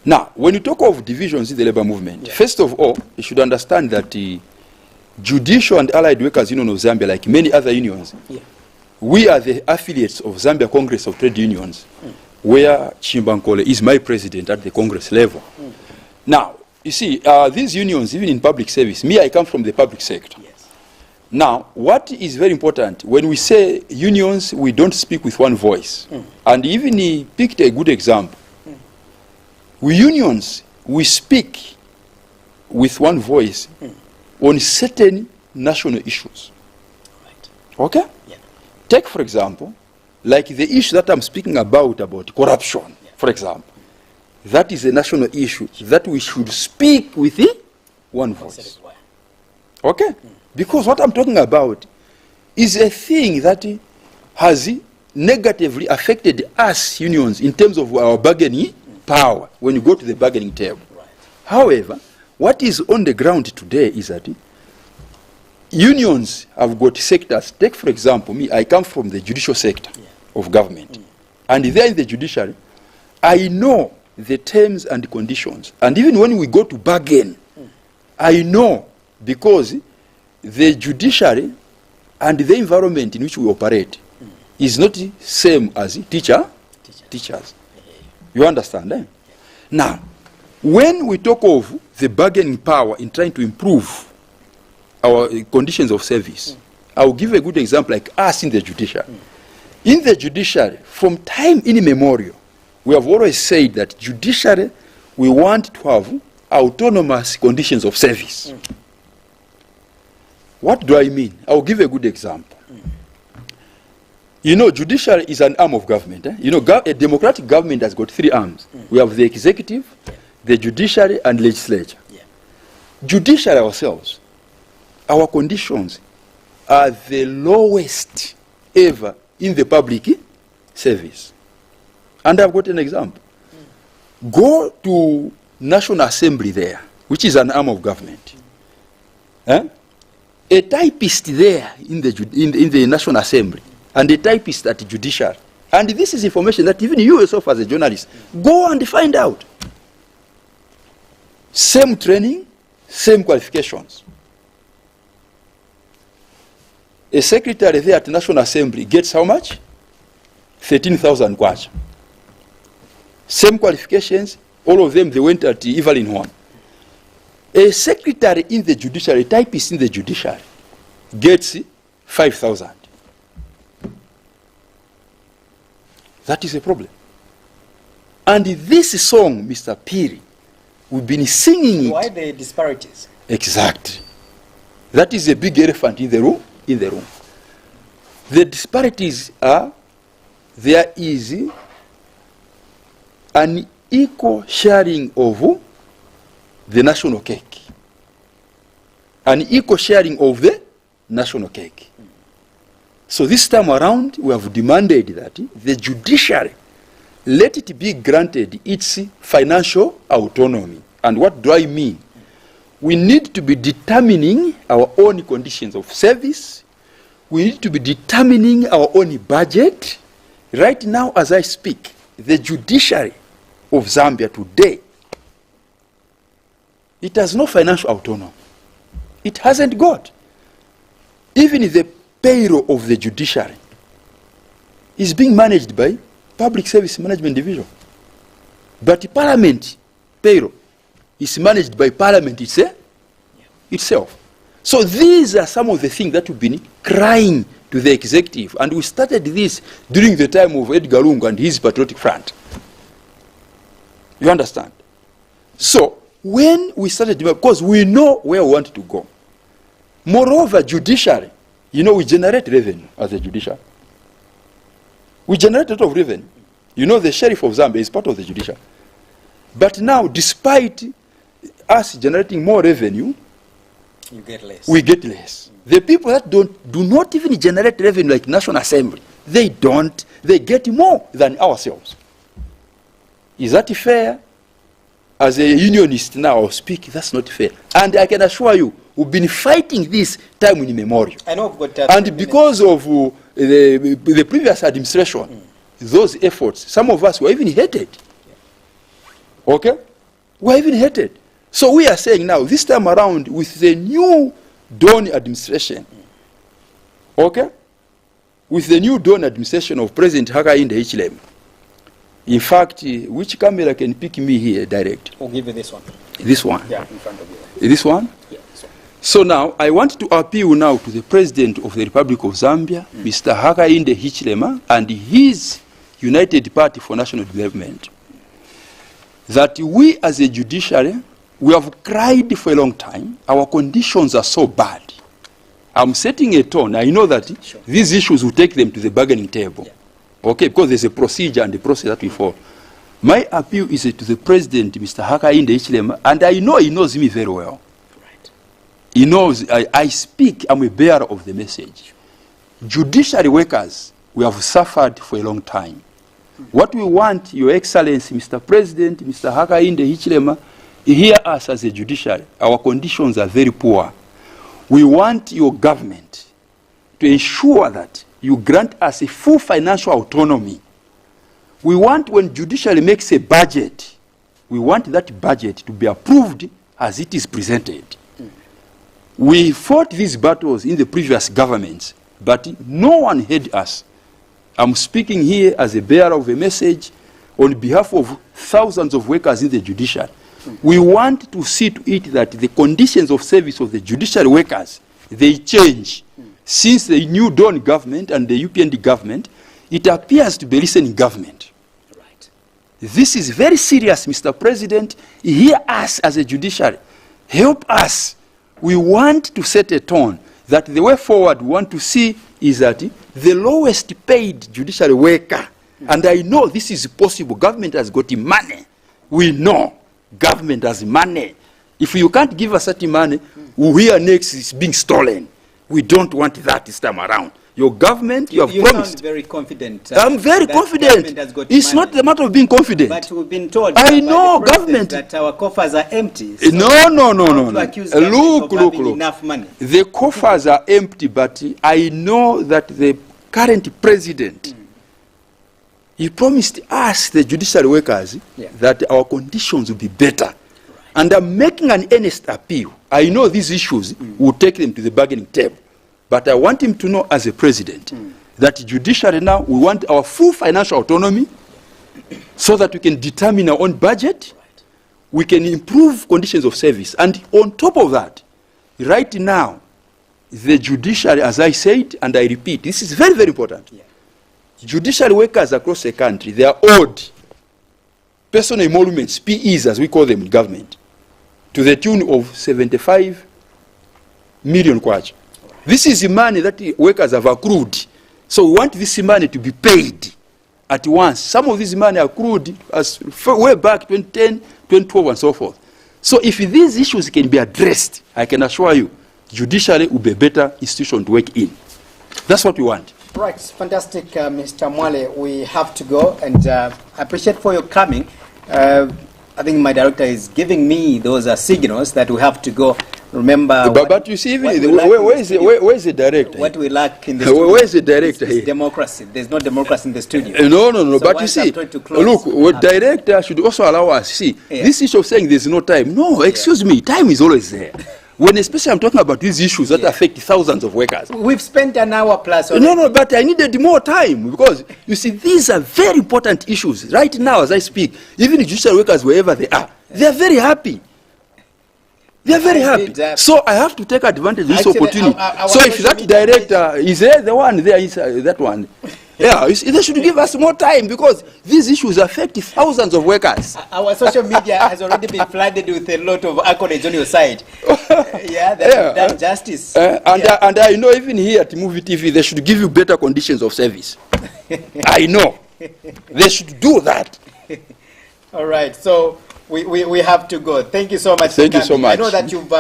Now, when you talk of divisions in the labor movement, first of all, you should understand that the Judicial and Allied Workers Union of Zambia, like many other unions, we are the affiliates of Zambia Congress of Trade Unions. where Chimbankole is my president at the Congress level. Now, you see, these unions, even in public service, me, I come from the public sector. Yes. Now, what is very important, when we say unions, we don't speak with one voice. And even he picked a good example. We unions, we speak with one voice on certain national issues. Right. Okay? Yeah. Take, for example, like the issue that I'm speaking about corruption, for example. That is a national issue that we should speak with one voice. Okay? Because what I'm talking about is a thing that has negatively affected us unions in terms of our bargaining power when you go to the bargaining table. Right. However, what is on the ground today is that unions have got sectors. Take, for example, me, I come from the judicial sector of government. And there in the judiciary, I know the terms and conditions. And even when we go to bargain, I know, because the judiciary and the environment in which we operate is not the same as teachers. You understand? Eh? Now, when we talk of the bargaining power in trying to improve our conditions of service, I will give a good example like us in the judiciary. In the judiciary, from time immemorial, we have always said that judiciary, we want to have autonomous conditions of service. What do I mean? I will give a good example. You know, judiciary is an arm of government. You know, a democratic government has got three arms. We have the executive, the judiciary, and legislature. Judiciary ourselves, our conditions are the lowest ever in the public service. And I've got an example. Go to National Assembly there, which is an arm of government. A typist there in the National Assembly, and a typist at the judiciary. And this is information that even you yourself as a journalist, go and find out. Same training, same qualifications. A secretary there at the National Assembly gets how much? 13,000 kwacha. Same qualifications, all of them, they went at Evelyn Horn. A secretary in the judiciary, a typist in the judiciary, gets 5,000. That is a problem. And this song, Mr. Piri, we've been singing it. Why the disparities? Exactly. That is a big elephant in the room. The disparities are, there is an equal sharing of the national cake. An equal sharing of the national cake. So this time around, we have demanded that the judiciary, let it be granted its financial autonomy. And what do I mean? We need to be determining our own conditions of service. We need to be determining our own budget. Right now, as I speak, the judiciary of Zambia today, it has no financial autonomy. It hasn't got. Even the payroll of the judiciary is being managed by Public Service Management Division. But Parliament payroll is managed by Parliament itself. So these are some of the things that we've been crying to the executive. And we started this during the time of Edgar Lungu and his Patriotic Front. You understand? So when we started, because we know where we want to go. Moreover, judiciary, you know, we generate revenue as a judiciary. We generate a lot of revenue. You know, the sheriff of Zambia is part of the judiciary. But now, despite us generating more revenue, you get less. We get less. The people that do not even generate revenue like National Assembly, they get more than ourselves. Is that fair? As a unionist now, I'll speak, that's not fair. And I can assure you, we've been fighting this time in memorial. I know we've got and because of the previous administration, those efforts, some of us were even hated. Okay? We're even hated. So we are saying now, this time around, with the new Dawn administration, okay? With the new Dawn administration of President Hakainde Hichilema, In fact, which camera can pick me here direct? We'll give you this one. This one? Yeah, in front of you. This one? Yeah, this one. So now, I want to appeal now to the President of the Republic of Zambia, Mr. Hakainde Hichilema, and his United Party for National Development, that we as a judiciary, we have cried for a long time. Our conditions are so bad. I'm setting a tone. I know that these issues will take them to the bargaining table. Yeah. Okay, because there's a procedure and a process that we follow. My appeal is to the President, Mr. Hakainde Hichilema, and I know he knows me very well. Right. He knows I speak, I'm a bearer of the message. Judiciary workers, we have suffered for a long time. What we want, Your Excellency, Mr. President, Mr. Hakainde Hichilema, hear us as a judiciary. Our conditions are very poor. We want your government to ensure that you grant us a full financial autonomy. We want, when judiciary makes a budget, we want that budget to be approved as it is presented. We fought these battles in the previous governments, but no one heard us. I'm speaking here as a bearer of a message on behalf of thousands of workers in the judiciary. We want to see to it that the conditions of service of the judiciary workers, they change. Since the new Dawn government and the UPND government, it appears to be listening government. Right. This is very serious, Mr. President. Hear us as a judiciary. Help us. We want to set a tone that the way forward we want to see is that the lowest paid judiciary worker, and I know this is possible, government has got money. We know. Government has money. If you can't give us certain money, we hear next is being stolen. We don't want that this time around. Your government, you have promised. Sound very confident. I'm very confident. It's not the matter of being confident. But we've been told I know government that our coffers are empty. So no. Look. Enough money. The coffers are empty, but I know that the current president, he promised us, the judiciary workers, that our conditions will be better. Right. And I'm making an earnest appeal. I know these issues will take them to the bargaining table. But I want him to know as a president that judiciary now, we want our full financial autonomy so that we can determine our own budget. Right. We can improve conditions of service. And on top of that, right now, the judiciary, as I said, and I repeat, this is very, very important. Yeah. Judiciary workers across the country, they are owed personal emoluments, PEs as we call them in government, to the tune of 75 million kwacha. This is the money that the workers have accrued. So we want this money to be paid at once. Some of this money accrued as way back 2010, 2012 and so forth. So if these issues can be addressed, I can assure you, judiciary will be a better institution to work in. That's what we want. Right, fantastic, Mr. Mwale. We have to go, and I appreciate for your coming. I think my director is giving me those signals that we have to go. Remember, but you see, even where is the director? What we lack in the studio. Where is the director here? Democracy. There's no democracy in the studio. No. So but you see, look, director should also allow us. See, this issue of saying there's no time. No, excuse me, time is always there. When especially I'm talking about these issues that affect thousands of workers. We've spent an hour plus already. No, but I needed more time because, you see, these are very important issues. Right now, as I speak, even the judicial workers, wherever they are very happy. They are very happy. So I have to take advantage of this opportunity. So if that director is there, the one there is that one. Yeah, they should give us more time because these issues affect thousands of workers. Our social media has already been flooded with a lot of accolades on your side. You've done justice. And I know even here at Muvi TV, they should give you better conditions of service. I know. They should do that. All right, so we have to go. Thank you so much. Thank you so much. I know that you've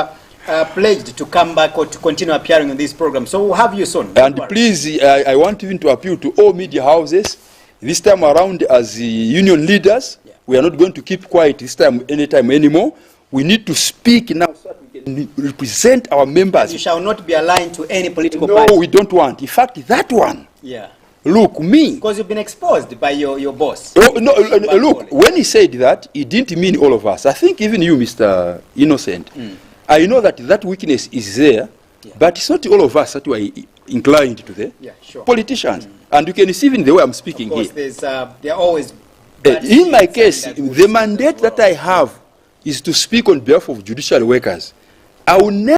pledged to come back or to continue appearing on this program. So we'll have you soon. And please, I want even to appeal to all media houses. This time around, as union leaders, we are not going to keep quiet this time, anytime anymore. We need to speak now so that we can represent our members. And you shall not be aligned to any political party. No, we don't want. In fact, that one. Yeah. Look, me. Because you've been exposed by your boss. Oh, no, look, when he said that, he didn't mean all of us. I think even you, Mr. Innocent, I know that weakness is there, but it's not all of us that were inclined to the politicians. And you can see even the way I'm speaking here. Of course, there are always In my case, the mandate that I have is to speak on behalf of judicial workers. I will never